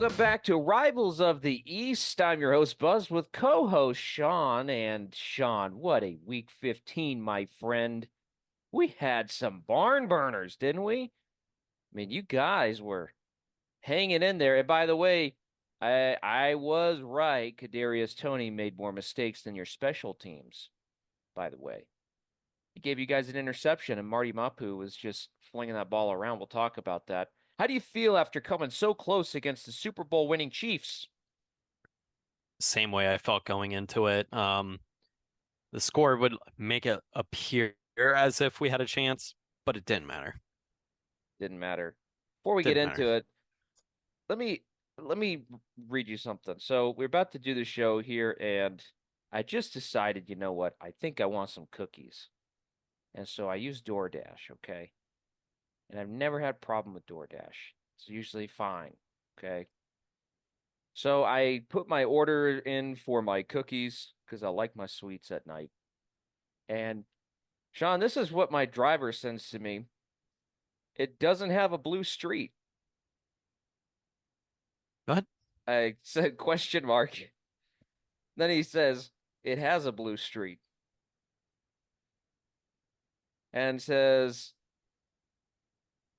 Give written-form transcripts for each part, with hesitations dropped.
welcome back to Rivals of the East. I'm your host, Buzz, with co-host Sean. And Sean, what a week 15, my friend. We had some barn burners, didn't we? I mean, you guys were hanging in there. And by the way, I was right. Kadarius Toney made more mistakes than your special teams, by the way. He gave you guys an interception, and Marty Mapu was just flinging that ball around. We'll talk about that. How do you feel after coming so close against the Super Bowl winning Chiefs? Same way I felt going into it. The score would make it appear as if we had a chance, but it didn't matter. Didn't matter. Before we get Didn't matter. into it, let me let me read you something. So we're about to do the show here, and I just decided, you know what? I think I want some cookies. And so I use DoorDash, okay? And I've never had a problem with DoorDash. It's usually fine, okay? So I put my order in for my cookies because I like my sweets at night. And Sean, this is what my driver sends to me. It doesn't have a blue street. What? I said question mark. Then he says it has a blue street and says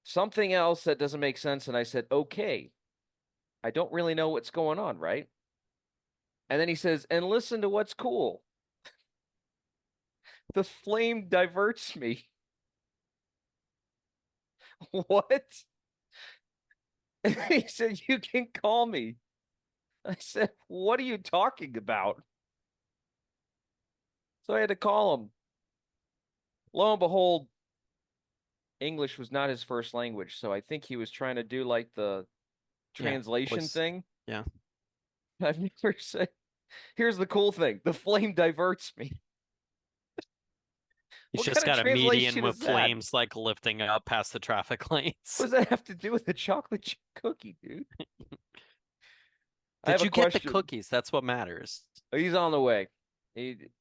something else that doesn't make sense. And I said, okay, I don't really know what's going on, right? And then he says, and listen to what's cool. The flame diverts me. What? And he said, you can call me. I said, what are you talking about? So I had to call him. Lo and behold, English was not his first language, so I think he was trying to do like the Yeah, translation was thing. yeah. I've never said. Here's the cool thing: the flame diverts me. He's What just kind of got a median translation with is that? flames like lifting up past the traffic What lanes. does that have to do with a chocolate chip cookie, dude? I have Did a you get the question. cookies? That's what matters. He's on the way.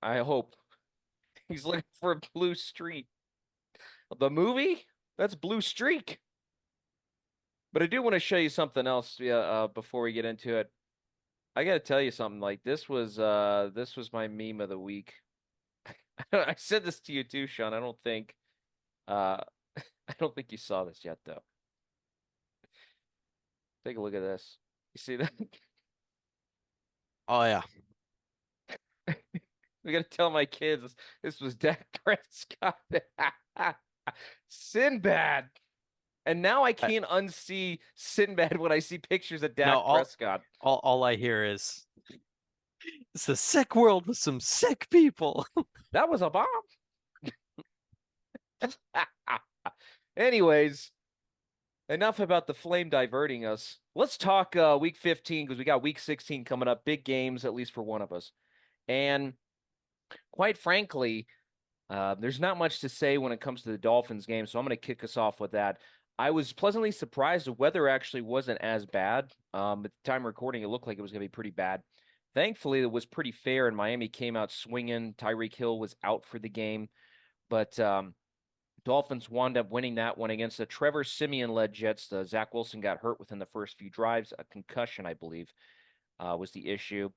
I hope he's looking for a blue streak. The movie? That's Blue Streak. But I do want to show you something else, yeah, before we get into it. I got to tell you something. Like this was my meme of the week. I said this to you too, Sean. Uh I don't think you saw this yet though. Take a look at this. You see that? Oh yeah. We gotta tell my kids this was Dak Prescott. Sinbad. And now I I, can't unsee Sinbad when I see pictures of no, Dak Prescott. all I hear is it's a sick world with some sick people. That was a bomb. Anyways, enough about the flame diverting us. Let's talk week 15 because we got week 16 coming up. Big games, at least for one of us. And quite frankly, there's not much to say when it comes to the Dolphins game, so I'm going to kick us off with that. I was pleasantly surprised the weather actually wasn't as bad. At the time of recording, it looked like it was going to be pretty bad. Thankfully, it was pretty fair, and Miami came out swinging. Tyreek Hill was out for the game, but Dolphins wound up winning that one against the Trevor Siemian-led Jets. Zach Wilson got hurt within the first few drives. A concussion, I believe, was the issue.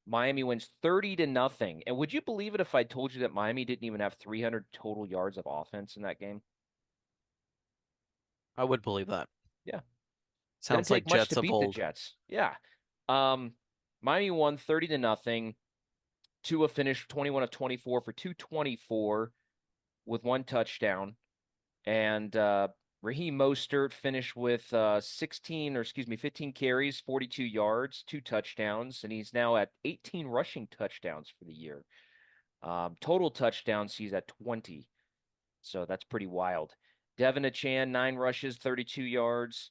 Miami wins 30-0. And would you believe it if I told you that Miami didn't even have 300 total yards of offense in that game? I would believe that. Yeah. Didn't Sounds like take much to Jets of beat the old. Jets. Yeah. Um, Miami won 30-0. Tua finished 21 of 24 for 224 with one touchdown. And Raheem Mostert finished with 15 carries, 42 yards, two touchdowns, and he's now at 18 rushing touchdowns for the year. Total touchdowns, he's at 20. So that's pretty wild. Devin Achan, 9 rushes, 32 yards.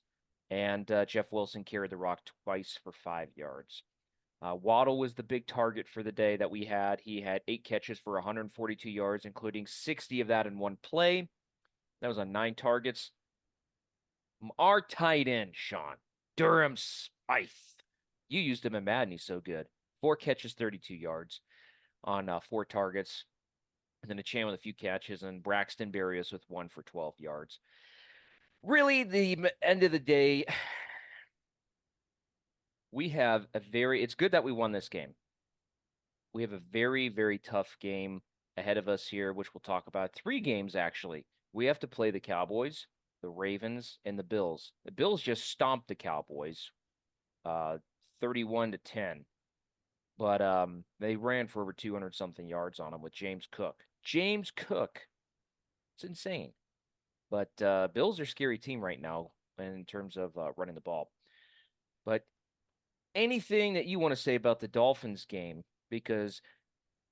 And Jeff Wilson carried the rock twice for 5 yards. Waddle was the big target for the day that we had. He had 8 catches for 142 yards, including 60 of that in one play. That was on 9 targets. Our tight end, Sean, Durham Spithe. You used him in Madden. He's so good. 4 catches, 32 yards on 4 targets. And then a Chan with a few catches, and Braxton Berrios with one for 12 yards. Really, the end of the day, we have a very, it's good that we won this game. We have a very, very tough game ahead of us here, which we'll talk about. Three games, actually. We have to play the Cowboys, the Ravens, and the Bills. The Bills just stomped the Cowboys, uh, 31-10. But they ran for over 200 something yards on them with James Cook. James Cook. It's insane. But Bills are a scary team right now in terms of running the ball. But anything that you want to say about the Dolphins game? Because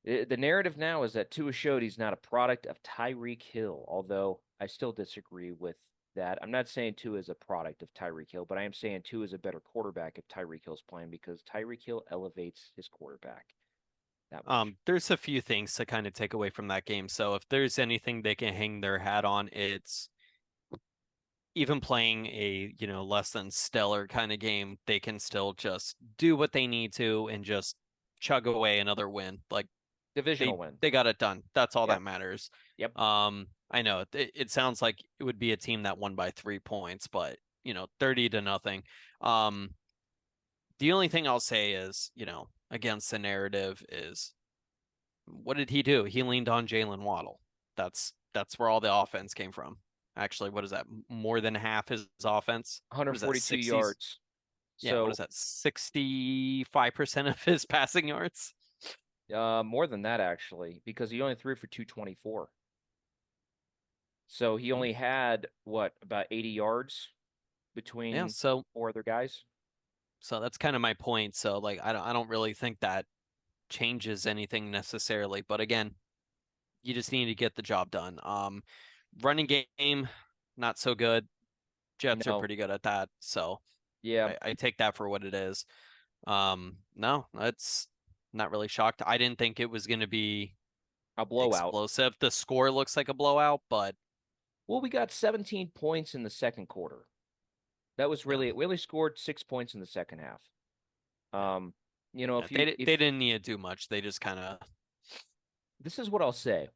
the narrative now is that Tua showed he's not a product of Tyreek Hill, although I still disagree with that. I'm not saying Tua is a product of Tyreek Hill, but I am saying Tua is a better quarterback if Tyreek Hill's playing because Tyreek Hill elevates his quarterback that much. There's a few things to kind of take away from that game. So if there's anything they can hang their hat on, it's even playing a, less than stellar kind of game, they can still just do what they need to and just chug away another win. Like Divisional they win. they got it done. That's all Yep. that matters. Yep. I know it sounds like it would be a team that won by 3 points, but 30-0. The only thing I'll say is, against the narrative is what did he do? He leaned on Jalen Waddle. That's where all the offense came from. Actually, what is that? More than half his offense. What is that? 142 60s? yards. Yeah, what So is that? 65% of his passing yards. more than that actually, because he only threw for 224. So he Hmm. only had what about 80 yards Yeah, between so four other guys. that's kind of my point. So like I don't really think that changes anything necessarily, but again, you just need to get the job done. Running game not so good. Jets are No, pretty good at that, so yeah, I take that for what it is. No, that's not really shocked. I didn't think it was going to be a blowout. explosive. The score looks like a blowout, but Well, we got 17 points in the second quarter. That was yeah, really it. We only scored 6 points in the second half. yeah, Um, you know, yeah. if you They if didn't need to do much. They just kind of this is what I'll say.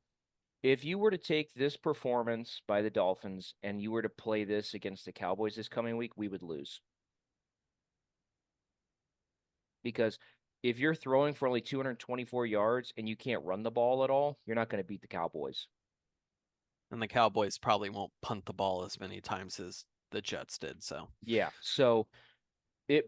If you were to take this performance by the Dolphins and you were to play this against the Cowboys this coming week, we would lose. Because if you're throwing for only 224 yards and you can't run the ball at all, you're not going to beat the Cowboys. and the Cowboys probably won't punt the ball as many times as the Jets did. So Yeah.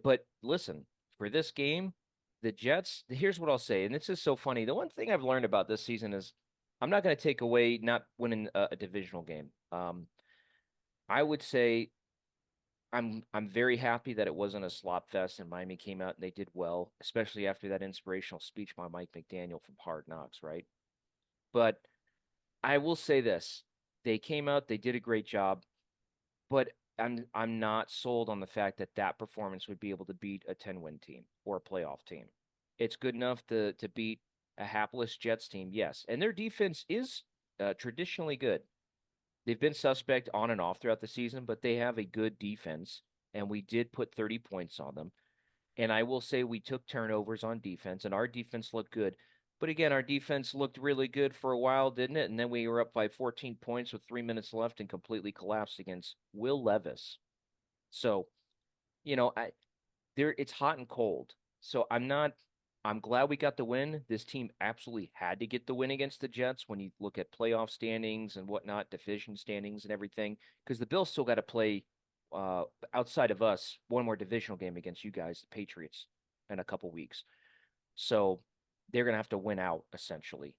But listen, for this game, the Jets, here's what I'll say, and this is so funny. The one thing I've learned about this season is I'm not going to take away not winning a divisional game. I would say I'm very happy that it wasn't a slop fest and Miami came out and they did well, especially after that inspirational speech by Mike McDaniel from Hard Knocks, right? But I will say this. They came out, they did a great job, but I'm not sold on the fact that that performance would be able to beat a 10-win team or a playoff team. It's good enough to beat a hapless Jets team, yes. And their defense is traditionally good. They've been suspect on and off throughout the season, but they have a good defense, and we did put 30 points on them. And I will say we took turnovers on defense, and our defense looked good. But again, our defense looked really good for a while, didn't it? And then we were up by 14 points with 3 minutes left and completely collapsed against Will Levis. So, I there it's hot and cold. So I'm glad we got the win. This team absolutely had to get the win against the Jets when you look at playoff standings and whatnot, division standings and everything, because the Bills still got to play uh outside of us one more divisional game against you guys, the Patriots, in a couple weeks. So they're gonna have to win out essentially.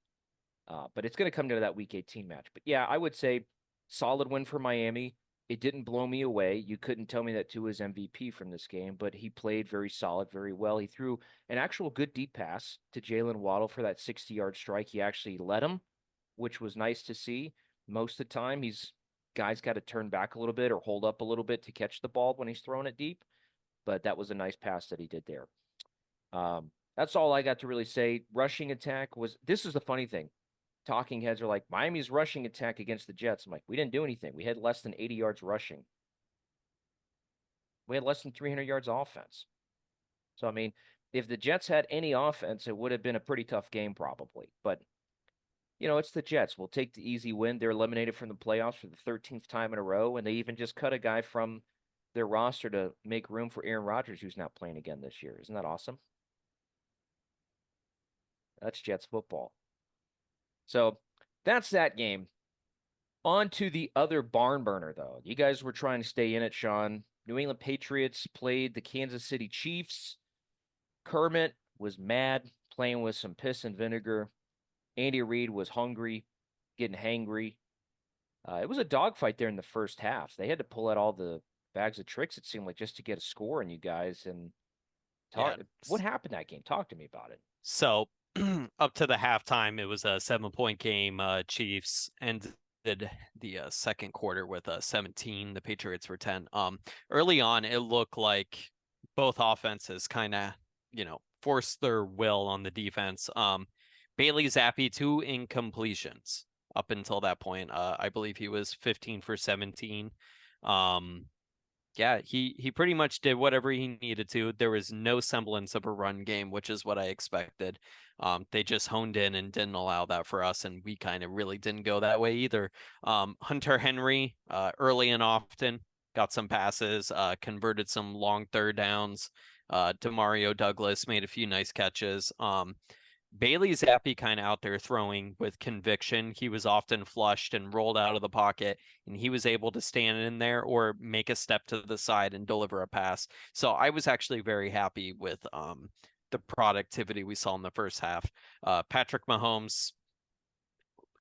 But it's going to come to that week 18 match. But yeah, I would say solid win for Miami. It didn't blow me away. You couldn't tell me that Tua is MVP from this game, but he played very solid, very well. He threw an actual good deep pass to Jalen Waddle for that 60-yard strike. He actually let him, which was nice to see. Most of the time, he's guys got to turn back a little bit or hold up a little bit to catch the ball when he's throwing it deep. But that was a nice pass that he did there. That's all I got to really say. Rushing attack was this is the funny thing talking heads are like Miami's rushing attack against the Jets. I'm like, we didn't do anything. We had less than 80 yards rushing. We had less than 300 yards offense. So I mean, if the Jets had any offense, it would have been a pretty tough game probably. But it's the Jets. We'll take the easy win. They're eliminated from the playoffs for the 13th time in a row, and they even just cut a guy from their roster to make room for Aaron Rodgers, who's not playing again this year. Isn't that awesome? That's Jets football. So that's that game. On to the other barn burner, though. You guys were trying to stay in it, Sean. New England Patriots played the Kansas City Chiefs. Kermit was mad, playing with some piss and vinegar. Andy Reid was hungry, getting hangry. It was a dogfight there in the first half. They had to pull out all the bags of tricks, it seemed like, just to get a score on you guys. And Yeah. what happened that game? Talk to me about it. So up to the halftime, it was a 7-point game. Chiefs ended the second quarter with 17. The Patriots were 10. Early on, it looked like both offenses kind of, forced their will on the defense. Bailey Zappi, 2 incompletions up until that point. I believe he was 15 for 17. Yeah, he pretty much did whatever he needed to. There was no semblance of a run game, which is what I expected. They just honed in and didn't allow that for us, and we kind of really didn't go that way either. Hunter Henry, early and often, got some passes, converted some long third downs. Demario Douglas made a few nice catches. Bailey Zappi kind of out there throwing with conviction. He was often flushed and rolled out of the pocket, and he was able to stand in there or make a step to the side and deliver a pass. So I was actually very happy with the productivity we saw in the first half. Patrick Mahomes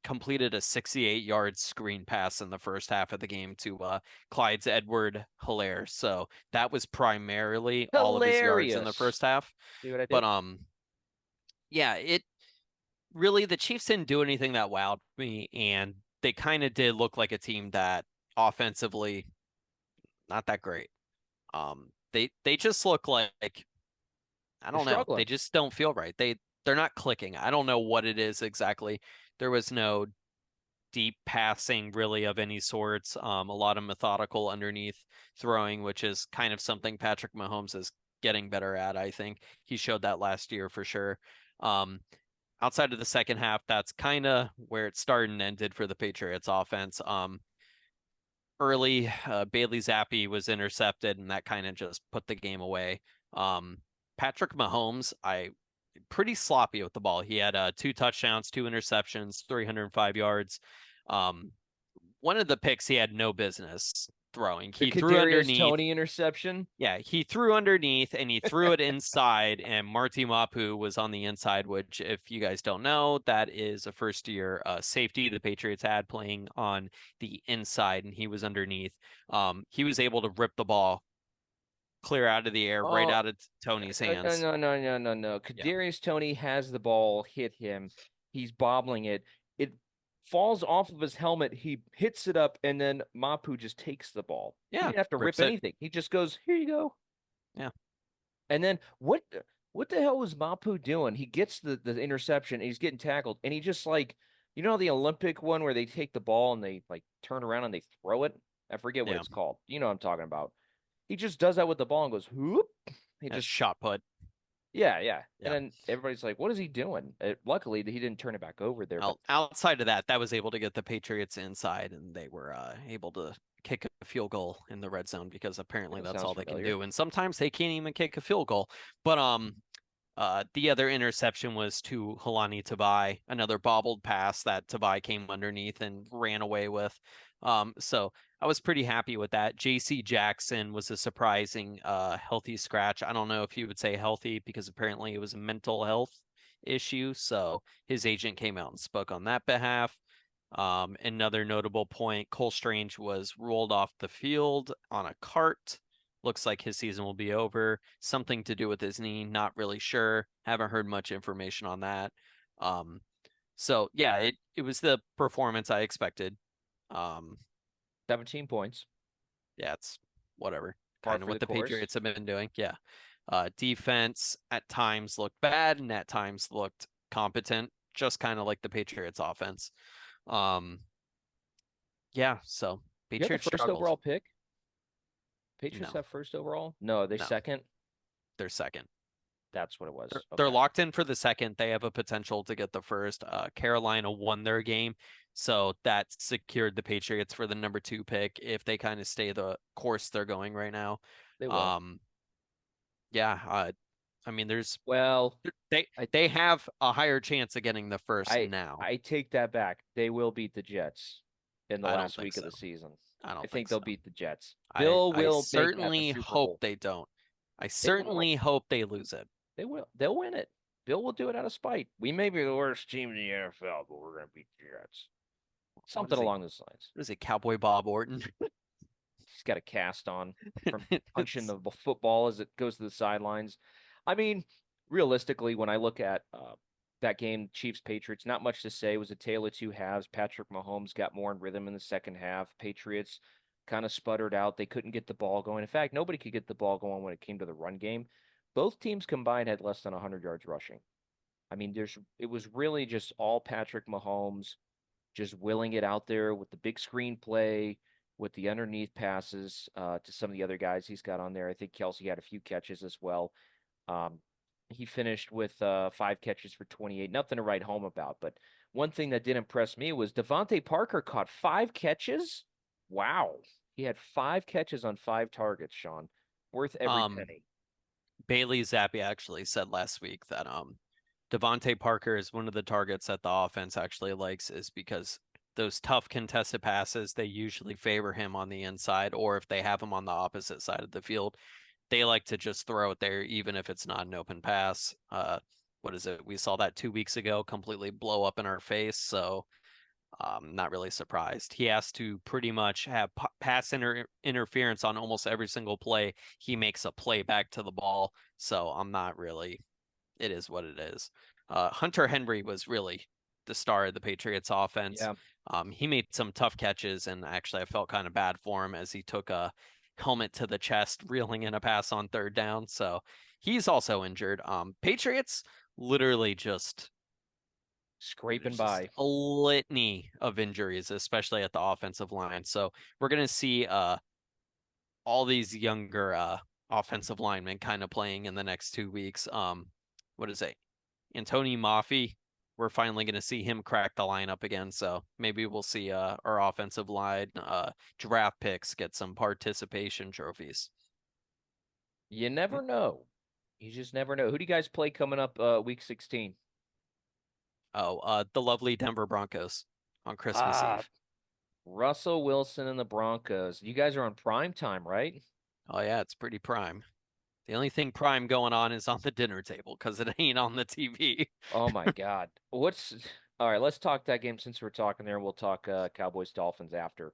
completed a 68-yard screen pass in the first half of the game to Clyde's Edward-Helaire. So that was primarily all of his yards in the Hilarious. first half. See what I But did? yeah, it really, the Chiefs didn't do anything that wowed me, and they kind of did look like a team that offensively not that great. They just look like, I They're don't know, they struggling. just don't feel right. They're not clicking. I don't know what it is exactly. There was no deep passing really of any sorts. A lot of methodical underneath throwing, which is kind of something Patrick Mahomes is getting better at. I think he showed that last year for sure. Um, Outside of the second half, that's kind of where it started and ended for the Patriots offense. Early, Bailey Zappi was intercepted, and that kind of just put the game away. Patrick Mahomes, I pretty sloppy with the ball. He had 2 touchdowns, 2 interceptions, 305 yards. Um, One of the picks he had no business throwing. The He threw Kadarius underneath. Toney interception. Yeah, he threw underneath and he threw it inside, and Marty Mapu was on the inside, which, if you guys don't know, that is a first-year safety the Patriots had playing on the inside, and he was underneath. He was able to rip the ball clear out of the air, right Oh, out of Tony's hands. no. Yeah, Kadarius Toney has the ball, hit him. He's bobbling it. It falls off of his helmet. He hits it up, and then Mapu just takes the ball. He yeah, didn't have to rip rips it. anything. He just goes, "Here you go." Yeah, And then what the hell was Mapu doing? He gets the interception, and he's getting tackled, and he just like, the Olympic one where they take the ball and they like turn around and they throw it. I forget what yeah, it's called. You know what I'm talking about. He just does that with the ball and goes, whoop. He that's just, shot put. yeah. And Yeah. then everybody's like, what is he doing? Luckily, he didn't turn it back over there, but Well, outside of that, that was able to get the Patriots inside, and they were able to kick a field goal in the red zone because apparently that that's sounds all they can familiar. do. And sometimes they can't even kick a field goal. But the other interception was to Halani Tabai, another bobbled pass that Tabai came underneath and ran away with. So I was pretty happy with that. JC Jackson was a surprising healthy scratch. I don't know if you would say healthy because apparently it was a mental health issue. So his agent came out and spoke on that behalf. Another notable point, Cole Strange was rolled off the field on a cart. Looks like his season will be over. Something to do with his knee, not really sure. Haven't heard much information on that. Um, so yeah, it was the performance I expected. Um, 17 points, yeah, it's whatever. par Kind of for what the the course. Patriots have been doing. Yeah. Defense at times looked bad and at times looked competent, just kind of like the Patriots offense. Um, yeah, so You have the Patriots first struggled. overall pick. Patriots No, have first overall? No, they no, second. they're second. That's what it They're, was. they're Okay. locked in for the second. They have a potential to get the first. Carolina won their game, So that secured the Patriots for the number 2 pick if they kind of stay the course they're going right now. They will. Um, yeah, I mean, Well, they I they have a higher chance of getting the first I now. I take that back. They will beat the Jets in the I don't last think week of so. the season. I I don't think think they'll so. beat the Jets. I Bill I will make that the certainly Super hope Bowl. they don't. I They will. certainly hope they lose it. They will. They'll win it. Bill will do it out of spite. We may be the worst team in the NFL, but we're going to beat the Jets. What Something is he? along those lines. What is it, Cowboy Bob Orton? He's got a cast on from punching It's the football as it goes to the sidelines. I mean, realistically, when I look at that game, Chiefs Patriots, not much to say. It was a tale of two halves. Patrick Mahomes got more in rhythm in the second half. Patriots kind of sputtered out. They couldn't get the ball going. In fact, nobody could get the ball going when it came to the run game. Both teams combined had less than 100 yards rushing. I mean, it was really just all Patrick Mahomes just willing it out there with the big screen play, with the underneath passes to some of the other guys he's got on there. I think Kelsey had a few catches as well. Um, he finished with 5 catches for 28. Nothing to write home about. But one thing that did impress me was Devontae Parker caught 5 catches. Wow. He had 5 catches on 5 targets, Sean. Worth every um penny. Bailey Zappi actually said last week that Devontae Parker is one of the targets that the offense actually likes is because those tough contested passes, they usually favor him on the inside, or if they have him on the opposite side of the field, they like to just throw it there, even if it's not an open pass. What is it? We saw that 2 weeks ago completely blow up in our face. So not really surprised. He has to pretty much have pass interference on almost every single play. He makes a play back to the ball. So I'm not really, it is what it is. Hunter Henry was really the star of the Patriots offense. Yeah. He made some tough catches, and actually, I felt kind of bad for him as he took a helmet to the chest, reeling in a pass on third down. So he's also injured. Patriots literally just Scraping there's just by. a litany of injuries, especially at the offensive line. So we're gonna see all these younger offensive linemen kind of playing in the next 2 weeks. What is it? Antoni Mafi. We're finally gonna see him crack the lineup again. So maybe we'll see our offensive line draft picks get some participation trophies. You never know. You just never know. Who do you guys play coming up week 16? Oh, the lovely Denver Broncos on Christmas Ah, Eve. Russell Wilson and the Broncos. You guys are on prime time, right? Oh yeah, it's pretty prime. The only thing prime going on is on the dinner table because it ain't on the TV. Oh my God. What's all right, let's talk that game since we're talking there. We'll talk Cowboys Dolphins after.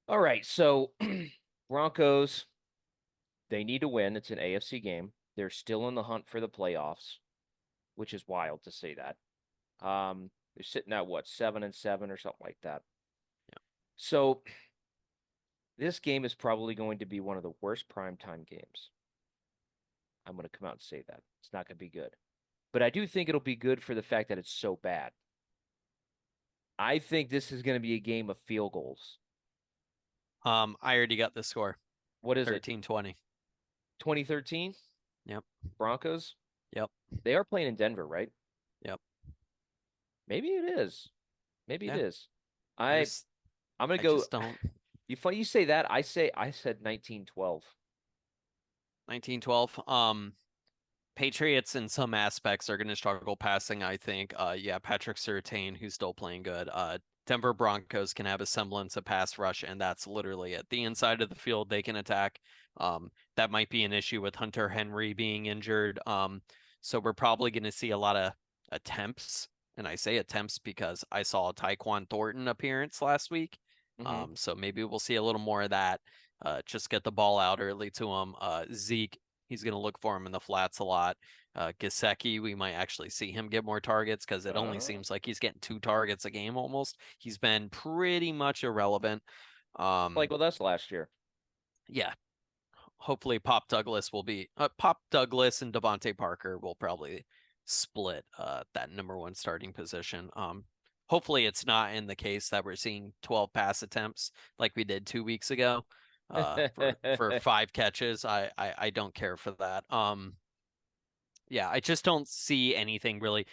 All right, so Broncos, they need to win. It's an AFC game. They're still in the hunt for the playoffs, which is wild to say that. They're sitting at what, 7-7 or something like that. So this game is probably going to be one of the worst primetime games. I'm going to come out and say that. It's not going to be good. But I do think it'll be good for the fact that it's so bad. I think this is going to be a game of field goals. I already got the score. What is it? 13-20. 2013 Yep. Broncos? Yep. They are playing in Denver, right? Yep. Maybe it is. Maybe it Yeah. is. I I just I'm going to I go just don't. you say that. I said 1912. 1912. Patriots in some aspects are going to struggle passing, I think. Yeah, Patrick Surtain, who's still playing good. Denver Broncos can have a semblance of pass rush, and that's literally it. The inside of the field they can attack. That might be an issue with Hunter Henry being injured. So we're probably going to see a lot of attempts, and I say attempts because I saw a Tyquan Thornton appearance last week. Mm-hmm. So maybe we'll see a little more of that. Just get the ball out early to him. Zeke, he's going to look for him in the flats a lot. Gesicki, we might actually see him get more targets because it only Uh, seems like he's getting 2 targets a game almost. He's been pretty much irrelevant. like with us last year. Yeah, hopefully Pop Douglas and Devontae Parker will probably split that number one starting position. Hopefully it's not in the case that we're seeing 12 pass attempts like we did 2 weeks ago for 5 catches. I don't care for that. Yeah, I just don't see anything really.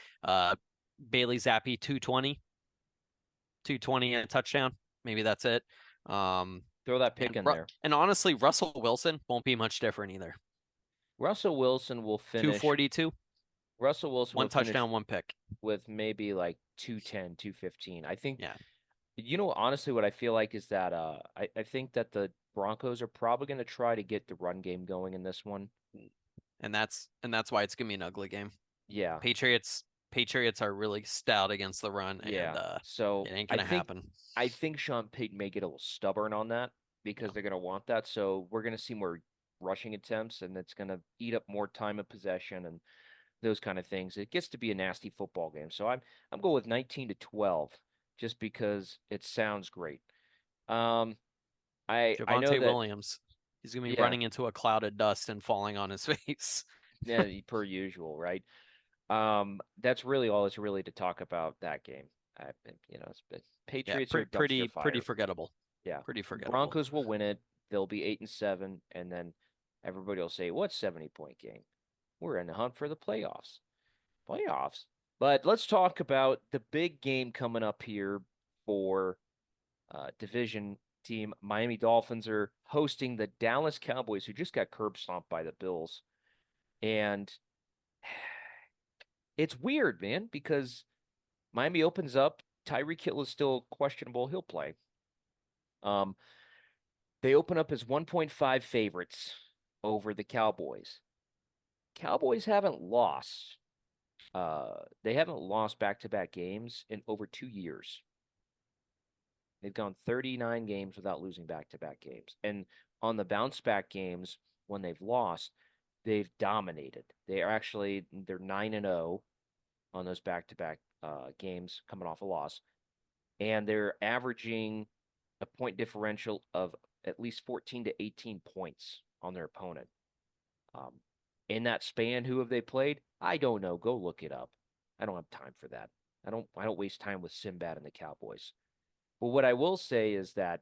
Bailey Zappi 220. 220 and a touchdown. Maybe that's it. Throw that pick in there. And honestly, Russell Wilson won't be much different either. Russell Wilson will finish 242, Russell Wilson one will finish touchdown, one pick. with maybe like 210, 215. I think, Yeah. honestly, what I feel like is that I think that the Broncos are probably going to try to get the run game going in this one. And that's why it's gonna be an ugly game. Yeah. Patriots are really stout against the run, and Yeah. So it ain't gonna happen. I think Sean Payton may get a little stubborn on that because Yeah. they're going to want that. So we're going to see more rushing attempts, and it's going to eat up more time of possession and those kind of things. It gets to be a nasty football game. So I'm going with 19-12 just because it sounds great. Um, I know Javonte that, Williams, he's gonna be yeah, running into a cloud of dust and falling on his face. yeah, per usual, right? That's really all it's really to talk about that game. I, it's Yeah, Patriots are a dumpster pretty fire. forgettable. Yeah, Pretty forgettable. Broncos will win it. They'll be 8-7, and then everybody will say, "What 70-point game? We're in the hunt for the playoffs." Playoffs. But let's talk about the big game coming up here for division team. Miami Dolphins are hosting the Dallas Cowboys, who just got curb stomped by the Bills. And it's weird, man, because Miami opens up. Tyreek Hill is still questionable. He'll play. Um, they open up as 1.5 favorites over the Cowboys. Cowboys haven't lost. They haven't lost back-to-back games in over 2 years. They've gone 39 games without losing back-to-back games. And on the bounce back games, when they've lost, they've dominated. They're 9-0 on those back-to-back games coming off a loss. And they're averaging a point differential of at least 14 to 18 points on their opponent. Um, in that span, who have they played? I don't know. Go look it up. I don't have time for that. I don't waste time with Sinbad and the Cowboys. But what I will say is that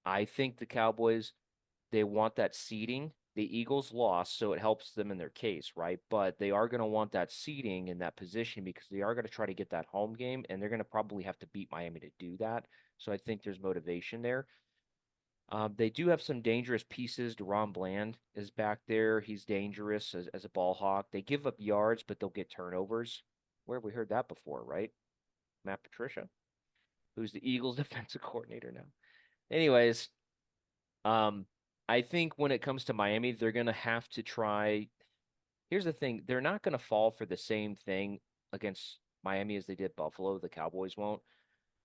I think the Cowboys, they want that seeding. The Eagles lost, so it helps them in their case, right? But they are going to want that seeding in that position because they are going to try to get that home game, and they're going to probably have to beat Miami to do that. So I think there's motivation there. They do have some dangerous pieces. Deron Bland is back there. He's dangerous as a ball hawk. They give up yards, but they'll get turnovers. Where have we heard that before, right? Matt Patricia, who's the Eagles defensive coordinator now. Anyways, um, I think when it comes to Miami, they're going to have to try. Here's the thing, they're not going to fall for the same thing against Miami as they did Buffalo. The Cowboys won't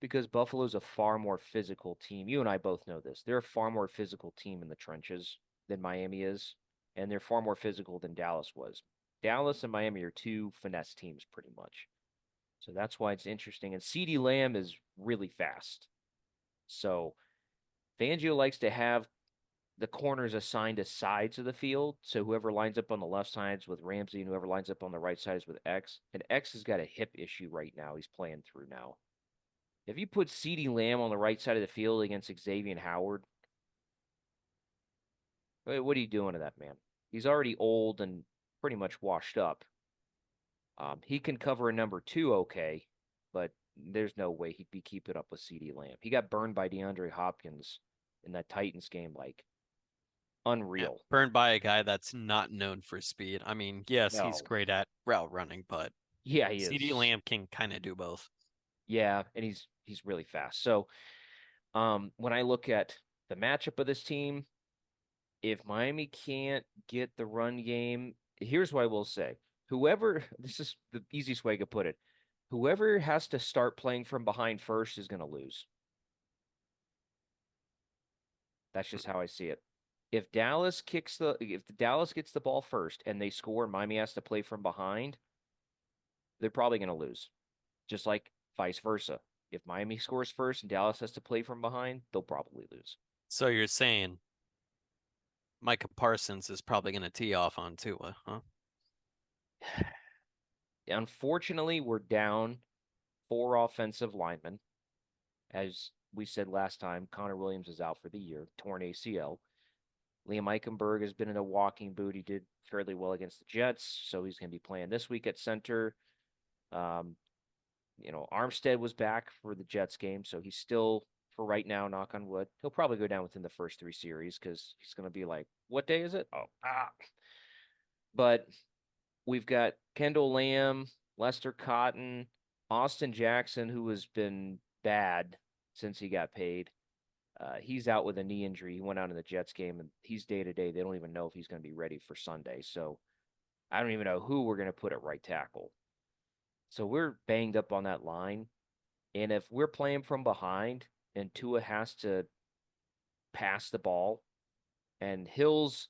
because Buffalo's a far more physical team. You and I both know this. They're a far more physical team in the trenches than Miami is, and they're far more physical than Dallas was. Dallas and Miami are two finesse teams pretty much. So that's why it's interesting. And CeeDee Lamb is really fast. So Fangio likes to have the corners assigned to sides of the field. So whoever lines up on the left side is with Ramsey, and whoever lines up on the right side is with X. And X has got a hip issue right now. He's playing through now. If you put CeeDee Lamb on the right side of the field against Xavier Howard, what are you doing to that man? He's already old and pretty much washed up. He can cover a number two okay, but there's no way he'd be keeping up with CeeDee Lamb. He got burned by DeAndre Hopkins in that Titans game, like Yeah, unreal. burned by a guy that's not known for speed. I mean, yes, he's No, great at route running, but yeah, he CeeDee is. Lamb can kind of do both. Yeah, and he's really fast. So, when I look at the matchup of this team, if Miami can't get the run game, here's what I will say. Whoever, this is the easiest way I could put it. Whoever has to start playing from behind first is going to lose. That's just how I see it. If the Dallas gets the ball first and they score and Miami has to play from behind, they're probably going to lose. Just like vice versa. If Miami scores first and Dallas has to play from behind, they'll probably lose. So you're saying Micah Parsons is probably going to tee off on Tua, huh? Unfortunately, we're down four offensive linemen. As we said last time, Connor Williams is out for the year, torn ACL. Liam Eichenberg has been in a walking boot. He did fairly well against the Jets, so he's going to be playing this week at center. Um, Armstead was back for the Jets game, so he's still, for right now, knock on wood, he'll probably go down within the first 3 series because he's going to be like, what day is it? Oh, But we've got Kendall Lamb, Lester Cotton, Austin Jackson, who has been bad since he got paid. He's out with a knee injury. He went out in the Jets game, and he's day to day. They don't even know if he's going to be ready for Sunday. So I don't even know who we're going to put at right tackle. So we're banged up on that line. And if we're playing from behind and Tua has to pass the ball, and Hill's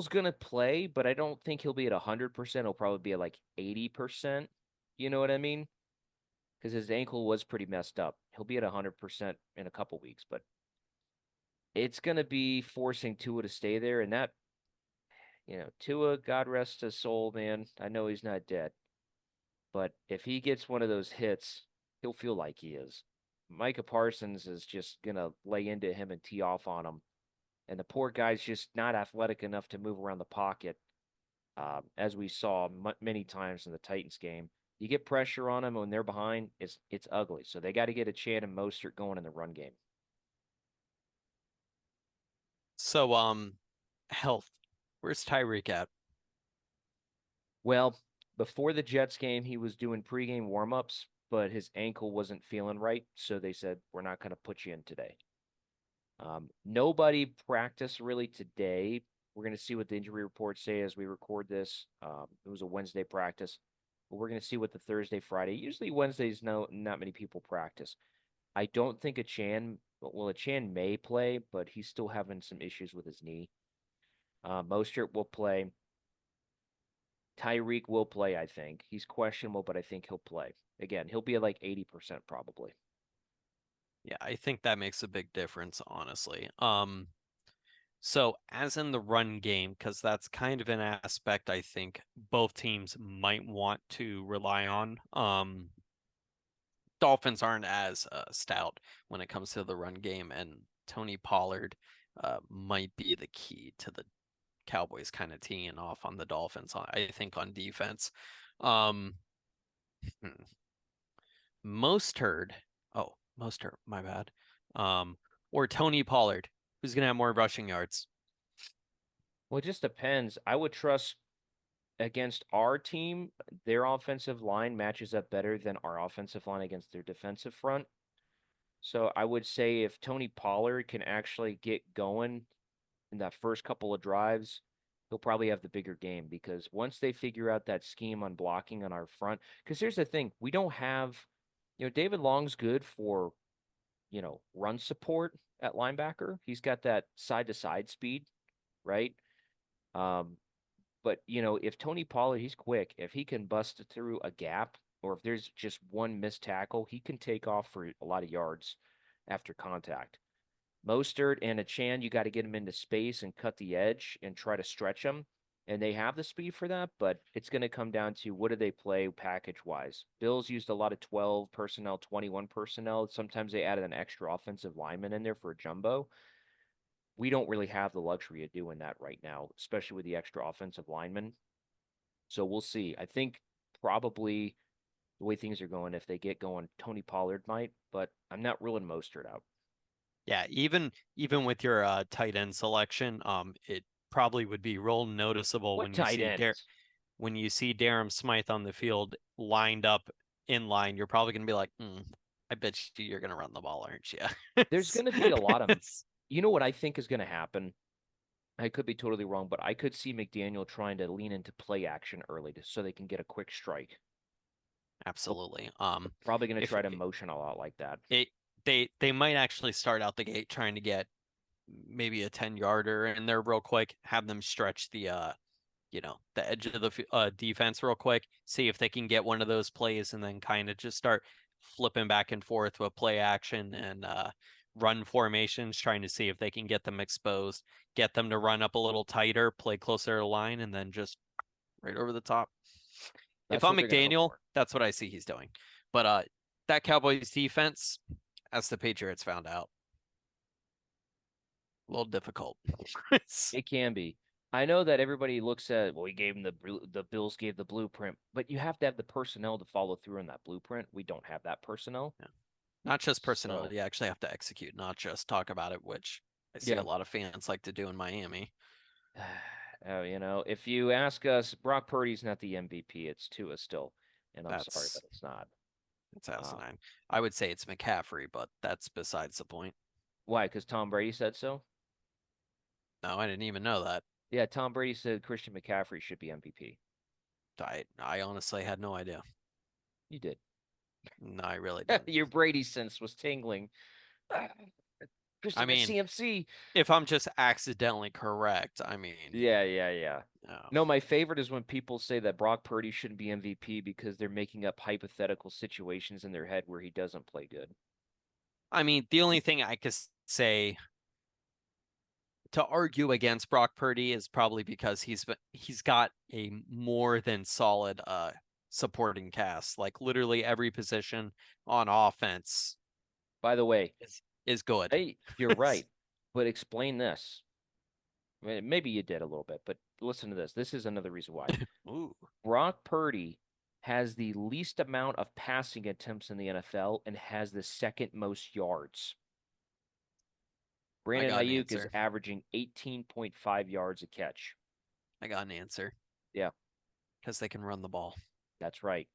gonna play, but I don't think he'll be at 100%. He'll probably be at like 80%. You know what I mean? Because his ankle was pretty messed up. He'll be at 100% in a couple weeks, but it's gonna be forcing Tua to stay there, and that, Tua, God rest his soul, man. I know he's not dead, but if he gets one of those hits, he'll feel like he is. Micah Parsons is just gonna lay into him and tee off on him, and the poor guy's just not athletic enough to move around the pocket. As we saw many times in the Titans game. You get pressure on them when they're behind, it's ugly. So they got to get a Chan and Mostert going in the run game. So, health. Where's Tyreek at? Well, before the Jets game, he was doing pregame warmups, but his ankle wasn't feeling right, so they said we're not going to put you in today. Nobody practiced really today. We're going to see what the injury reports say as we record this. It was a Wednesday practice, but we're going to see what the Thursday, Friday. Usually Wednesdays, no, not many people practice. I don't think a Chan may play, but he's still having some issues with his knee. Mostert will play. Tyreek will play, I think. He's questionable, but I think he'll play. Again, he'll be at like 80% probably. Yeah, I think that makes a big difference, honestly. So as in the run game, because that's kind of an aspect I think both teams might want to rely on. Dolphins aren't as stout when it comes to the run game, and Tony Pollard might be the key to the Cowboys kind of teeing off on the Dolphins, I think, on defense. Um, hmm. Mostert, Mostert, my bad. Or Tony Pollard, who's gonna have more rushing yards. Well, it just depends. I would trust against our team, their offensive line matches up better than our offensive line against their defensive front. So I would say if Tony Pollard can actually get going in that first couple of drives, he'll probably have the bigger game because once they figure out that scheme on blocking on our front, because here's the thing, we don't have, David Long's good for, run support at linebacker. He's got that side to side speed, right? Um, but if Tony Pollard, he's quick. If he can bust through a gap, or if there's just one missed tackle, he can take off for a lot of yards after contact. Mostert and a Chan, you got to get him into space and cut the edge and try to stretch him. And they have the speed for that, but it's going to come down to what do they play package wise. Bills used a lot of 12 personnel, 21 personnel. Sometimes they added an extra offensive lineman in there for a jumbo. We don't really have the luxury of doing that right now, especially with the extra offensive lineman. So we'll see. I think probably the way things are going, if they get going, Tony Pollard might, but I'm not ruling Mostert out. Yeah, even with your tight end selection, it probably would be real noticeable What tight ends? when you see Darren Smythe on the field lined up in line. You're probably gonna be like, I bet you're gonna run the ball, aren't you? There's going to be a lot of, what I think is going to happen. I could be totally wrong, but I could see McDaniel trying to lean into play action early so they can get a quick strike. He'll Absolutely. probably going to If try to motion a lot like that. it they might actually start out the gate trying to get maybe a 10-yarder in there real quick, have them stretch the edge of the defense real quick, see if they can get one of those plays, and then kind of just start flipping back and forth with play action and run formations, trying to see if they can get them exposed, get them to run up a little tighter, play closer to the line, and then just right over the top. If That's I'm what they're going to hope McDaniel, for. that's what I see he's doing. But that Cowboys defense, as the Patriots found out, a little difficult. It can be. I know that everybody looks at, well, he gave him the Bills gave the blueprint, but you have to have the personnel to follow through on that blueprint. We don't have that personnel. Yeah. Not just So, personality, you actually have to execute, not just talk about it, which I see a yeah. lot of fans like to do in Miami. If you ask us, Brock Purdy's not the MVP. It's Tua still, and I'm sorry, That's but it's not. that's Um, asinine. I would say it's McCaffrey, but that's besides the point. why? Because Tom Brady said so? No, I didn't even know that. Yeah, Tom Brady said Christian McCaffrey should be MVP. I honestly had no idea. You did. No, I really didn't. Your Brady sense was tingling. Ah, I Christian mean, CMC. if I'm just accidentally correct, I mean, Yeah, yeah, yeah. oh. No, my favorite is when people say that Brock Purdy shouldn't be MVP because they're making up hypothetical situations in their head where he doesn't play good. I mean, the only thing I could say to argue against Brock Purdy is probably because he's got a more than solid supporting cast. Like literally every position on offense By the way, is good. hey, you're right, but explain this. Maybe you did a little bit, but listen to this. This is another reason why. Ooh, Brock Purdy has the least amount of passing attempts in the NFL and has the second most yards. I Brandon got an Ayuk is answer. averaging 18.5 yards a catch. I got an answer Yeah, because they can run the ball. that's right.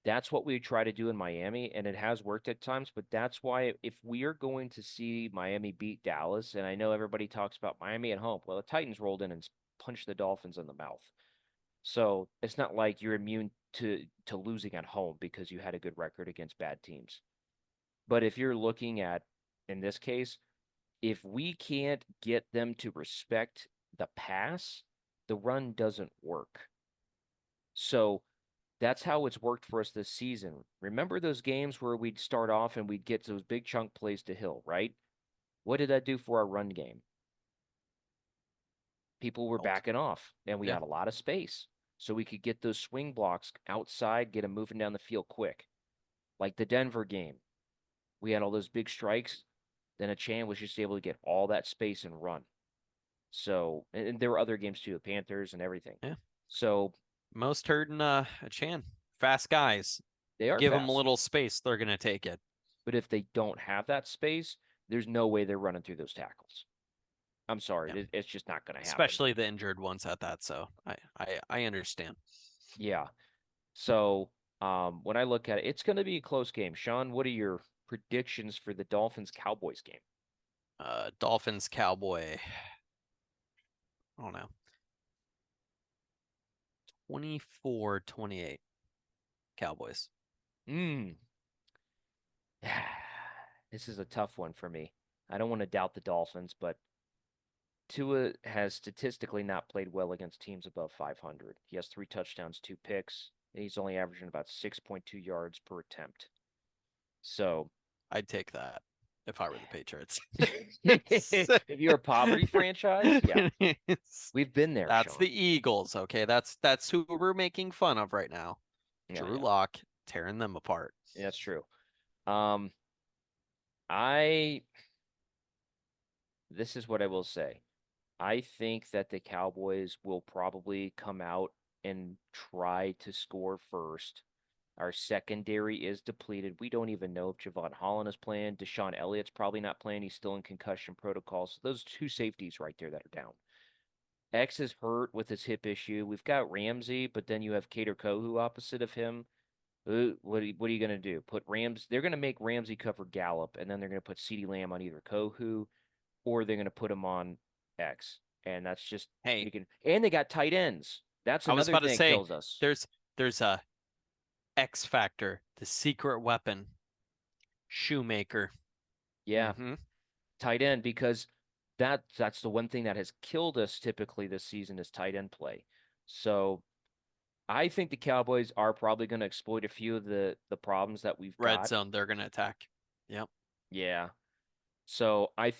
That's what we try to do in Miami, and it has worked at times, but that's why if we are going to see Miami beat Dallas, and I know everybody talks about Miami at home, well, the Titans rolled in and punched the Dolphins in the mouth. So it's not like you're immune to losing at home because you had a good record against bad teams. But if you're looking at, in this case, if we can't get them to respect the pass, the run doesn't work. So that's how it's worked for us this season. Remember those games where we'd start off and we'd get those big chunk plays to Hill, right? What did that do for our run game? People were Helped. backing off and we Yeah. had a lot of space. So we could get those swing blocks outside, get them moving down the field quick. Like the Denver game, we had all those big strikes. Then Achan was just able to get all that space and run. So, and there were other games too, the Panthers and everything. Yeah. So Most hurting a Chan. Fast guys. they are Give them a fast. little space, they're gonna take it. But if they don't have that space, there's no way they're running through those tackles. I'm sorry, Yeah. it's just not going to happen. Especially the injured ones at that. So I understand. Yeah. So when I look at it, it's going to be a close game. Sean, what are your predictions for the Dolphins Cowboys game? Dolphins, Cowboy. I don't know. 24-28 Cowboys. Hmm. This is a tough one for me. I don't want to doubt the Dolphins, but Tua has statistically not played well against teams above 500. He has 3 touchdowns, 2 picks, and he's only averaging about 6.2 yards per attempt. So I'd take that if I were the Patriots. if you're a poverty franchise, yeah, we've been there, That's Sean. the Eagles, okay? That's who we're making fun of right now. Yeah, Drew yeah, Lock tearing them apart. yeah, that's true. Um, I this is what I will say. I think that the Cowboys will probably come out and try to score first. Our secondary is depleted. We don't even know if Javon Holland is playing. Deshaun Elliott's probably not playing. He's still in concussion protocol. So those two safeties right there that are down. X is hurt with his hip issue. We've got Ramsey, but then you have Cater Kohu opposite of him. What are you going to do? Put Rams? They're going to make Ramsey cover Gallup, and then they're going to put CeeDee Lamb on either Kohu or they're going to put him on X. And that's just Hey, making. And they got tight ends. That's I was another about to thing that say kills us. there's a X factor, the secret weapon, Shoemaker. Yeah, Mm-hmm. tight end because that's the one thing that has killed us typically this season is tight end play. So I think the Cowboys are probably going to exploit a few of the problems that we've Red got. zone, they're gonna attack. Yep. Yeah. So I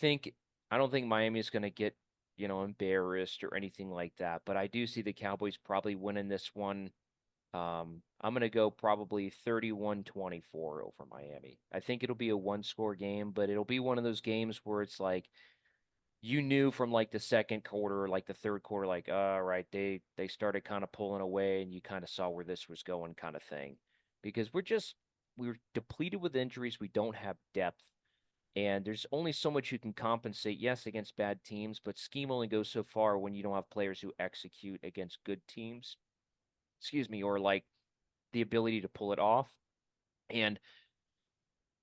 don't think Miami is going to get, embarrassed or anything like that, but I do see the Cowboys probably winning this one. I'm going to go probably 31-24 over Miami. I think it'll be a one-score game, but it'll be one of those games where it's like you knew from like the second quarter, like the third quarter, like, all right, they started kind of pulling away, and you kind of saw where this was going, kind of thing, because we're depleted with injuries. We don't have depth, and there's only so much you can compensate. Yes, against bad teams, but scheme only goes so far when you don't have players who execute against good teams. Excuse me, or like the ability to pull it off. And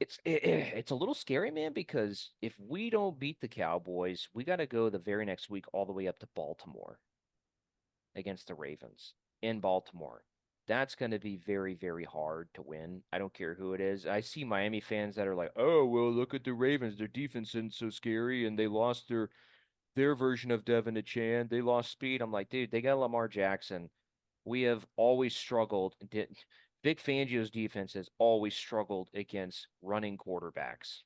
it's a little scary, man, because if we don't beat the Cowboys, we got to go the very next week all the way up to Baltimore against the Ravens in Baltimore. That's going to be very, very hard to win. I don't care who it is. I see Miami fans that are like, "Oh, well, look at the Ravens. Their defense isn't so scary, and they lost their version of Devin Achan. They lost speed." I'm like, dude, they got Lamar Jackson. We have always struggled. Vic Fangio's defense has always struggled against running quarterbacks,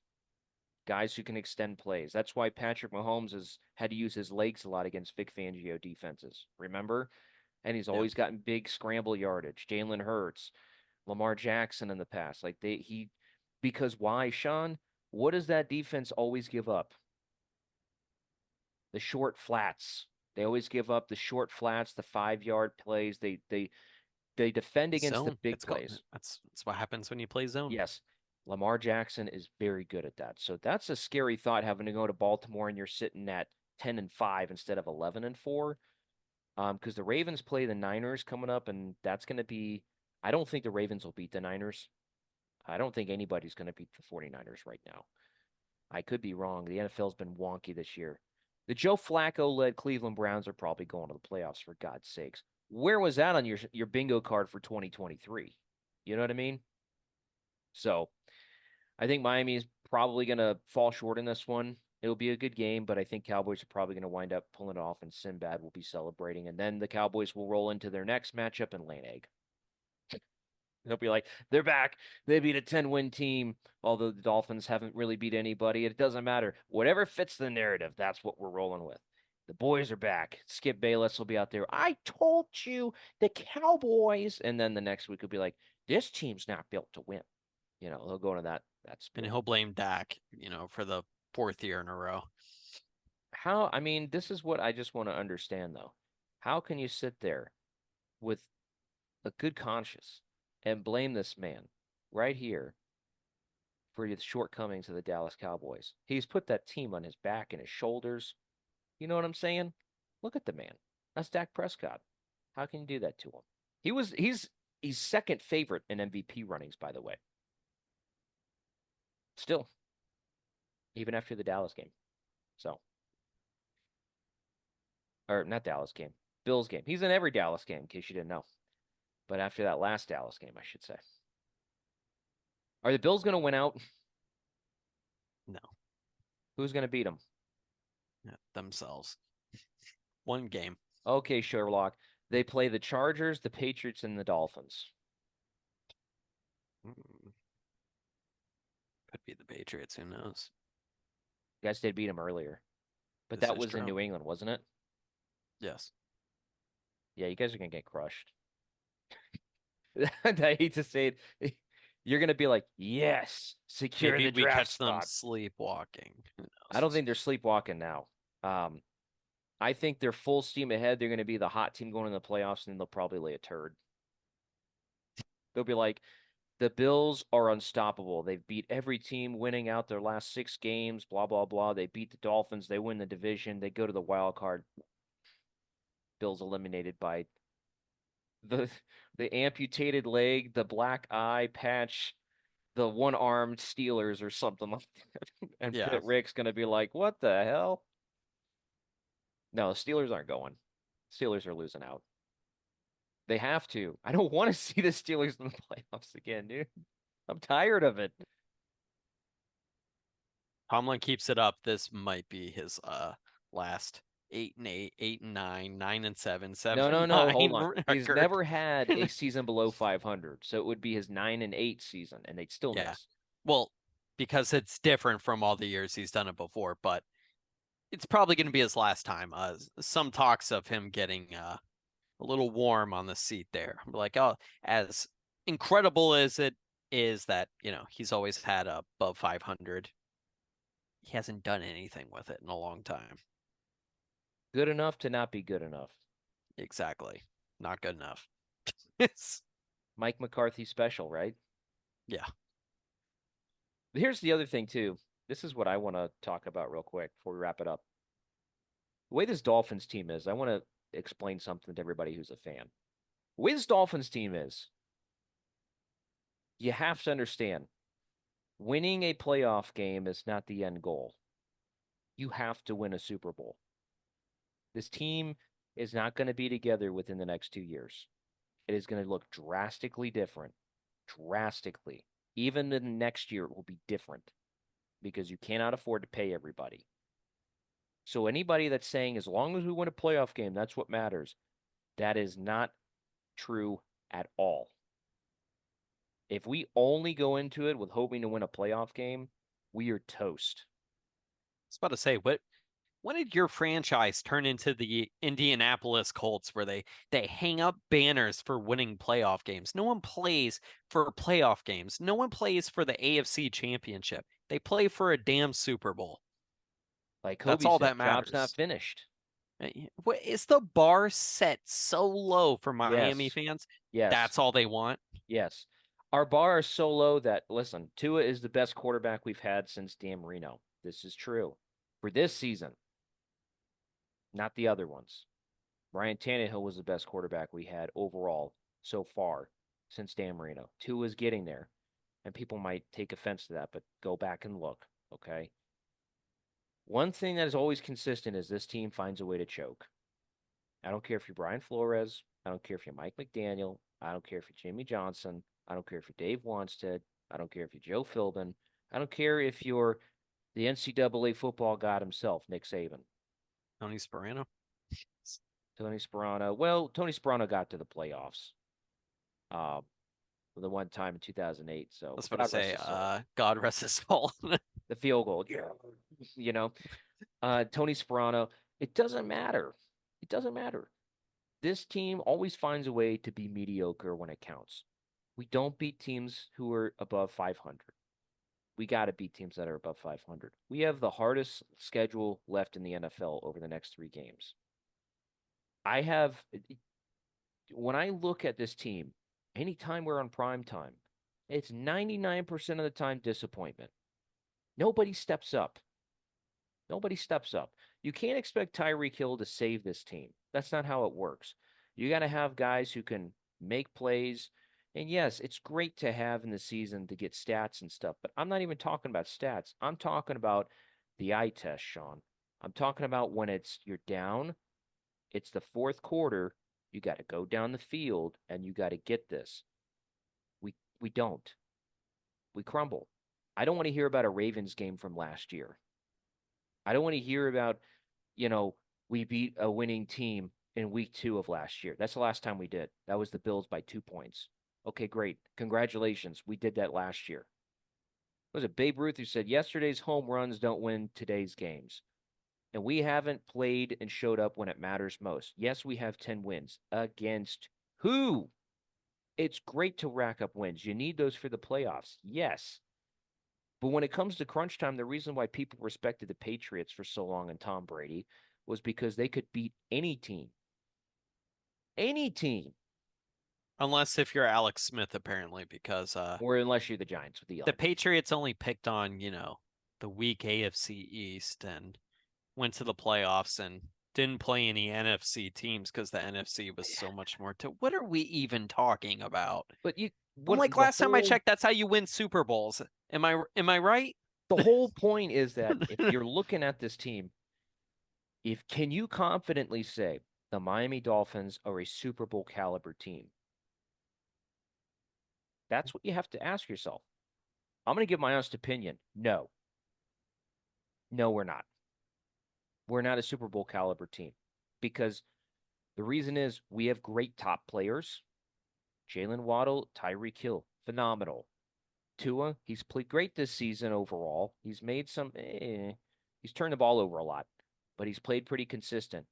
guys who can extend plays. That's why Patrick Mahomes has had to use his legs a lot against Vic Fangio defenses. Remember? And he's Yeah. always gotten big scramble yardage. Jalen Hurts, Lamar Jackson in the past. Because why, Sean? What does that defense always give up? The short flats. They always give up the short flats, the 5 yard plays. They defend against the Zone. big It's called. plays. That's what happens when you play zone. Yes, Lamar Jackson is very good at that. So that's a scary thought, having to go to Baltimore and you're sitting at 10-5 instead of 11-4. Because the Ravens play the Niners coming up, and that's going to be. I don't think the Ravens will beat the Niners. I don't think anybody's going to beat the 49ers right now. I could be wrong. The NFL's been wonky this year. The Joe Flacco led Cleveland Browns are probably going to the playoffs, for God's sakes. Where was that on your bingo card for 2023? You know what I mean? So I think Miami is probably going to fall short in this one. It'll be a good game, but I think Cowboys are probably going to wind up pulling it off, and Sinbad will be celebrating. And then the Cowboys will roll into their next matchup and lay an egg. They'll be like, they're back. They beat a 10-win team, although the Dolphins haven't really beat anybody. It doesn't matter. Whatever fits the narrative, that's what we're rolling with. The boys are back. Skip Bayless will be out there. I told you, the Cowboys. And then the next week will be like, this team's not built to win. They'll go into that And spiel. he'll blame Dak, for the fourth year in a row. I mean, this is what I just want to understand, though. How can you sit there with a good conscience and blame this man right here for the shortcomings of the Dallas Cowboys? He's put that team on his back and his shoulders. You know what I'm saying? Look at the man. That's Dak Prescott. How can you do that to him? He's second favorite in MVP runnings, by the way. Still, even after the Dallas game. So, or not Dallas game, Bills game. He's in every Dallas game, in case you didn't know. But after that last Dallas game, I should say. Are the Bills going to win out? No, Who's going to beat them? themselves. One game. Okay, Sherlock. They play the Chargers, the Patriots, and the Dolphins. Could be the Patriots. Who knows? I guess they beat them earlier. But This that is was in true. New England, wasn't it? Yes. Yeah, you guys are going to get crushed. I hate to say it. You're going to be like, yes, secure Maybe the we draft catch them spot. sleepwalking. Who I don't knows? think they're sleepwalking now. Um, I think they're full steam ahead. They're going to be the hot team going in the playoffs, and they'll probably lay a turd. They'll be like, the Bills are unstoppable. They've beat every team, winning out their last 6 games, blah, blah, blah. They beat the Dolphins. They win the division. They go to the wild card. Bills eliminated by the the amputated leg, the black eye patch, the one-armed Steelers or something like that. And Yeah. Pitt Rick's going to be like, what the hell? No, the Steelers aren't going. Steelers are losing out. They have to. I don't want to see the Steelers in the playoffs again, dude. I'm tired of it. Tomlin keeps it up. This might be his last 8-8, 8-9, 9-7, No, no, seven no. Hold nine on. He's record. never had a season below 500, so it would be his 9-8 season, and they'd still Yeah. miss. Well, because it's different from all the years he's done it before, but it's probably going to be his last time. Some talks of him getting a little warm on the seat there. Like, oh, as incredible as it is that, he's always had above 500, he hasn't done anything with it in a long time. Good enough to not be good enough. Exactly. Not good enough. It's Mike McCarthy special, right? yeah. But here's the other thing too. This is what I want to talk about real quick before we wrap it up. The way this Dolphins team is, I want to explain something to everybody who's a fan. The way this Dolphins team is, you have to understand, winning a playoff game is not the end goal. You have to win a Super Bowl. This team is not going to be together within the next 2 years. It is going to look drastically different. Drastically. Even the next year, it will be different because you cannot afford to pay everybody. So anybody that's saying as long as we win a playoff game, that's what matters, that is not true at all. If we only go into it with hoping to win a playoff game, we are toast. I was about to say, when did your franchise turn into the Indianapolis Colts where they hang up banners for winning playoff games? No one plays for playoff games. No one plays for the AFC Championship. They play for a damn Super Bowl. Like That's Kobe all said, that job's not matters. finished. Is the bar set so low for Miami Yes, fans? yes, That's all they want. yes. Our bar is so low that, listen, Tua is the best quarterback we've had since Dan Marino. This is true. For this season, not the other ones. Ryan Tannehill was the best quarterback we had overall so far since Dan Marino. Tua is getting there, and people might take offense to that, but go back and look, okay? One thing that is always consistent is this team finds a way to choke. I don't care if you're Brian Flores. I don't care if you're Mike McDaniel. I don't care if you're Jimmy Johnson. I don't care if you're Dave Wanstead. I don't care if you're Joe Philbin. I don't care if you're the NCAA football god himself, Nick Saban. Tony Sperano. Tony Sperano. Well, Tony Sperano got to the playoffs uh, the one time in 2008. I So was about to God rest say, his soul. God rest his soul. The field goal, yeah. You know, Tony Sperano. It doesn't matter. It doesn't matter. This team always finds a way to be mediocre when it counts. We don't beat teams who are above 500. We got to beat teams that are above 500. We have the hardest schedule left in the NFL over the next 3 games. I have, when I look at this team, anytime we're on prime time, it's 99% of the time disappointment. Nobody steps up. Nobody steps up. You can't expect Tyreek Hill to save this team. That's not how it works. You got to have guys who can make plays. And yes, it's great to have in the season to get stats and stuff, but I'm not even talking about stats. I'm talking about the eye test, Sean. I'm talking about when you're down, it's the fourth quarter, you got to go down the field and you got to get this. We don't. We crumble. I don't want to hear about a Ravens game from last year. I don't want to hear about, we beat a winning team in week 2 of last year. That's the last time we did. That was the Bills by 2 points. Okay, great. Congratulations. We did that last year. Was it Babe Ruth who said yesterday's home runs don't win today's games? And we haven't played and showed up when it matters most. Yes, we have 10 wins. Against who? It's great to rack up wins. You need those for the playoffs. Yes. But when it comes to crunch time, the reason why people respected the Patriots for so long and Tom Brady was because they could beat any team. Any team. Unless if you're Alex Smith, apparently, because Or unless you're the Giants with the Eli Manning. Patriots only picked on, the weak AFC East and went to the playoffs and didn't play any NFC teams because the NFC was so much more to what are we even talking about? But I'm what like last time I checked, that's how you win Super Bowls. Am I right? the whole point is that if you're looking at this team, if can you confidently say the Miami Dolphins are a Super Bowl caliber team? That's what you have to ask yourself. I'm going to give my honest opinion. No. No, we're not. We're not a Super Bowl caliber team because the reason is we have great top players. Jalen Waddle, Tyreek Hill, phenomenal. Tua, he's played great this season overall. He's made he's turned the ball over a lot, but he's played pretty consistent.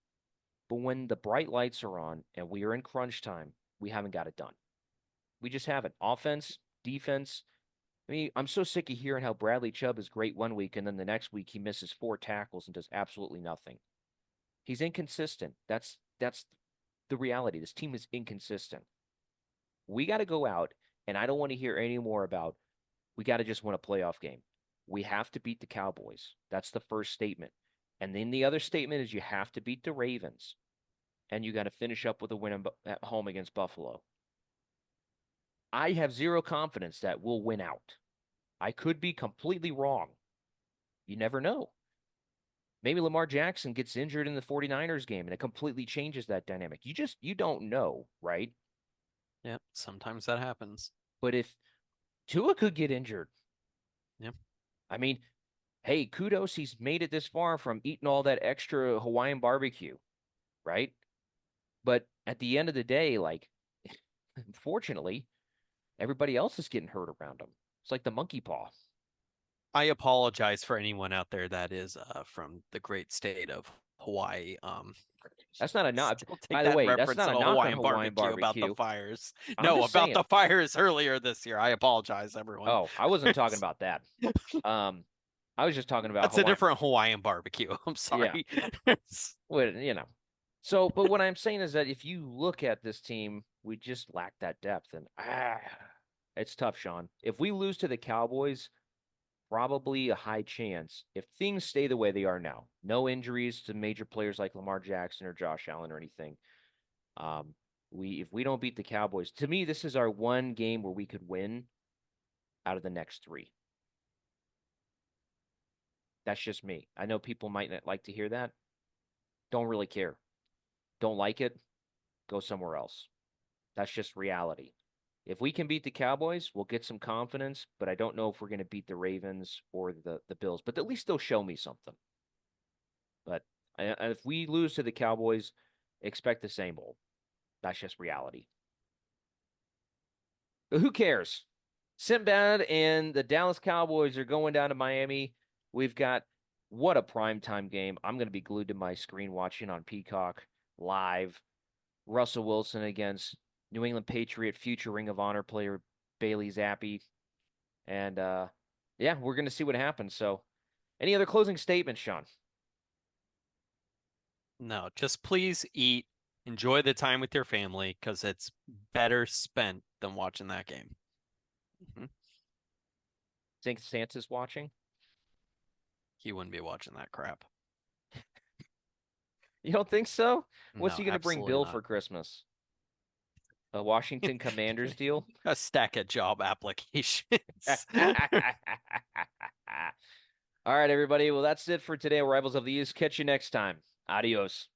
But when the bright lights are on and we are in crunch time, we haven't got it done. We just haven't. Offense, defense, I mean, I'm so sick of hearing how Bradley Chubb is great one week and then the next week he misses 4 tackles and does absolutely nothing. He's inconsistent. That's the reality. This team is inconsistent. We got to go out, and I don't want to hear any more about we got to just win a playoff game. We have to beat the Cowboys. That's the first statement. And then the other statement is you have to beat the Ravens, and you got to finish up with a win at home against Buffalo. I have zero confidence that we'll win out. I could be completely wrong. You never know. Maybe Lamar Jackson gets injured in the 49ers game and it completely changes that dynamic. You don't know, right? Yep, sometimes that happens. But if Tua could get injured, Yep. I mean, hey, kudos, he's made it this far from eating all that extra Hawaiian barbecue, right? But at the end of the day, like, unfortunately, everybody else is getting hurt around him. It's like the monkey paw. I apologize for anyone out there that is from the great state of Hawaii. That's not a knock. Still take By the that way, that's reference not to a the knock on Hawaiian Hawaiian barbecue about the barbecue. fires. I'm No, just about saying. the fires earlier this year. I apologize, everyone. Oh, I wasn't talking about that. Um, I was just talking about That's a Hawaiian. different Hawaiian barbecue. I'm Yeah. sorry. Well. So, but what I'm saying is that if you look at this team, we just lack that depth, and it's tough, Sean. If we lose to the Cowboys, probably a high chance. If things stay the way they are now, no injuries to major players like Lamar Jackson or Josh Allen or anything. We if we don't beat the Cowboys, to me, this is our one game where we could win out of the next three. That's just me. I know people might not like to hear that. Don't really care. Don't like it, go somewhere else. That's just reality. If we can beat the Cowboys, we'll get some confidence, but I don't know if we're going to beat the Ravens or the Bills. But at least they'll show me something. But if we lose to the Cowboys, expect the same old. That's just reality. But who cares? Sinbad and the Dallas Cowboys are going down to Miami. We've got what a primetime game. I'm going to be glued to my screen watching on Peacock live. Russell Wilson against New England Patriot future Ring of Honor player Bailey Zappi. And yeah, we're going to see what happens. So, any other closing statements, Sean? No, just please eat, enjoy the time with your family because it's better spent than watching that game. Mm-hmm. Think Santa's watching? He wouldn't be watching that crap. You don't think so? What's No, he going to bring absolutely Bill not. for Christmas? A Washington Commanders deal? A stack of job applications. All right, everybody. Well, that's it for today, Rivals of the East. Catch you next time. Adios.